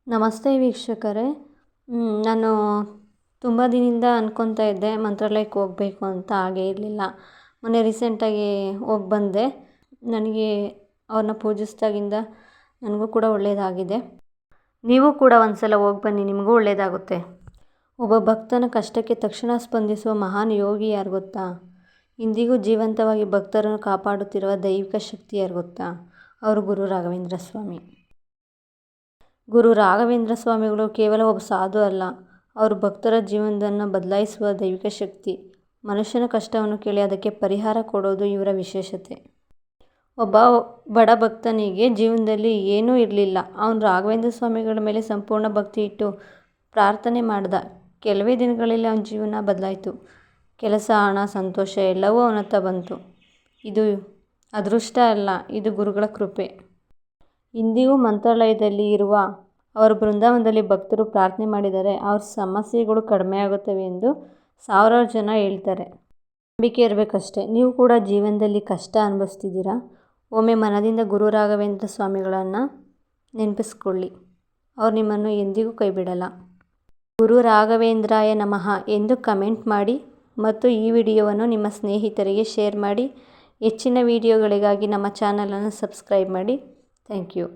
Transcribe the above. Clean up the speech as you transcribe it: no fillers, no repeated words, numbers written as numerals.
ನಮಸ್ತೆ ವೀಕ್ಷಕರೇ. ನಾನು ತುಂಬ ದಿನದಿಂದ ಅಂದ್ಕೊತಾ ಇದ್ದೆ ಮಂತ್ರಾಲಯಕ್ಕೆ ಹೋಗಬೇಕು ಅಂತ, ಆಗೇ ಇರಲಿಲ್ಲ. ಮೊನ್ನೆ ರೀಸೆಂಟಾಗಿ ಹೋಗಿ ಬಂದೆ. ನನಗೆ ಅವ್ರನ್ನ ಪೂಜಿಸಿದಾಗಿಂದ ನನಗೂ ಕೂಡ ಒಳ್ಳೆಯದಾಗಿದೆ. ನೀವು ಕೂಡ ಒಂದು ಸಲ ಹೋಗಿ ಬನ್ನಿ, ನಿಮಗೂ ಒಳ್ಳೆಯದಾಗುತ್ತೆ. ಒಬ್ಬ ಭಕ್ತನ ಕಷ್ಟಕ್ಕೆ ತಕ್ಷಣ ಸ್ಪಂದಿಸುವ ಮಹಾನ್ ಯೋಗಿ ಯಾರು ಗೊತ್ತಾ? ಇಂದಿಗೂ ಜೀವಂತವಾಗಿ ಭಕ್ತರನ್ನು ಕಾಪಾಡುತ್ತಿರುವ ದೈವಿಕ ಶಕ್ತಿ ಯಾರು ಗೊತ್ತಾ? ಅವರು ಗುರು ರಾಘವೇಂದ್ರ ಸ್ವಾಮಿ. ಗುರು ರಾಘವೇಂದ್ರ ಸ್ವಾಮಿಗಳು ಕೇವಲ ಒಬ್ಬ ಸಾಧು ಅಲ್ಲ, ಅವರು ಭಕ್ತರ ಜೀವನವನ್ನು ಬದಲಾಯಿಸುವ ದೈವಿಕ ಶಕ್ತಿ. ಮನುಷ್ಯನ ಕಷ್ಟವನ್ನು ಕೇಳಿ ಅದಕ್ಕೆ ಪರಿಹಾರ ಕೊಡೋದು ಇವರ ವಿಶೇಷತೆ. ಒಬ್ಬ ಬಡ ಭಕ್ತನಿಗೆ ಜೀವನದಲ್ಲಿ ಏನೂ ಇರಲಿಲ್ಲ. ಅವನು ರಾಘವೇಂದ್ರ ಸ್ವಾಮಿಗಳ ಮೇಲೆ ಸಂಪೂರ್ಣ ಭಕ್ತಿ ಇಟ್ಟು ಪ್ರಾರ್ಥನೆ ಮಾಡಿದ. ಕೆಲವೇ ದಿನಗಳಲ್ಲಿ ಅವನ ಜೀವನ ಬದಲಾಯಿತು. ಕೆಲಸ, ಹಣ, ಸಂತೋಷ ಎಲ್ಲವೂ ಅವನತ್ತ ಬಂತು. ಇದು ಅದೃಷ್ಟ ಅಲ್ಲ, ಇದು ಗುರುಗಳ ಕೃಪೆ. ಇಂದಿಗೂ ಮಂತ್ರಾಲಯದಲ್ಲಿ ಇರುವ ಅವರ ಬೃಂದಾವನದಲ್ಲಿ ಭಕ್ತರು ಪ್ರಾರ್ಥನೆ ಮಾಡಿದರೆ ಅವ್ರ ಸಮಸ್ಯೆಗಳು ಕಡಿಮೆಯಾಗುತ್ತವೆ ಎಂದು ಸಾವಿರಾರು ಜನ ಹೇಳ್ತಾರೆ. ನಂಬಿಕೆ ಇರಬೇಕಷ್ಟೇ. ನೀವು ಕೂಡ ಜೀವನದಲ್ಲಿ ಕಷ್ಟ ಅನುಭವಿಸ್ತಿದ್ದೀರಾ? ಒಮ್ಮೆ ಮನದಿಂದ ಗುರು ರಾಘವೇಂದ್ರ ಸ್ವಾಮಿಗಳನ್ನು ನೆನಪಿಸ್ಕೊಳ್ಳಿ. ಅವ್ರು ನಿಮ್ಮನ್ನು ಎಂದಿಗೂ ಕೈಬಿಡಲ್ಲ. ಗುರು ರಾಘವೇಂದ್ರಾಯ ನಮಃ ಎಂದು ಕಮೆಂಟ್ ಮಾಡಿ ಮತ್ತು ಈ ವಿಡಿಯೋವನ್ನು ನಿಮ್ಮ ಸ್ನೇಹಿತರಿಗೆ ಶೇರ್ ಮಾಡಿ. ಹೆಚ್ಚಿನ ವಿಡಿಯೋಗಳಿಗಾಗಿ ನಮ್ಮ ಚಾನಲನ್ನು ಸಬ್ಸ್ಕ್ರೈಬ್ ಮಾಡಿ. Thank you.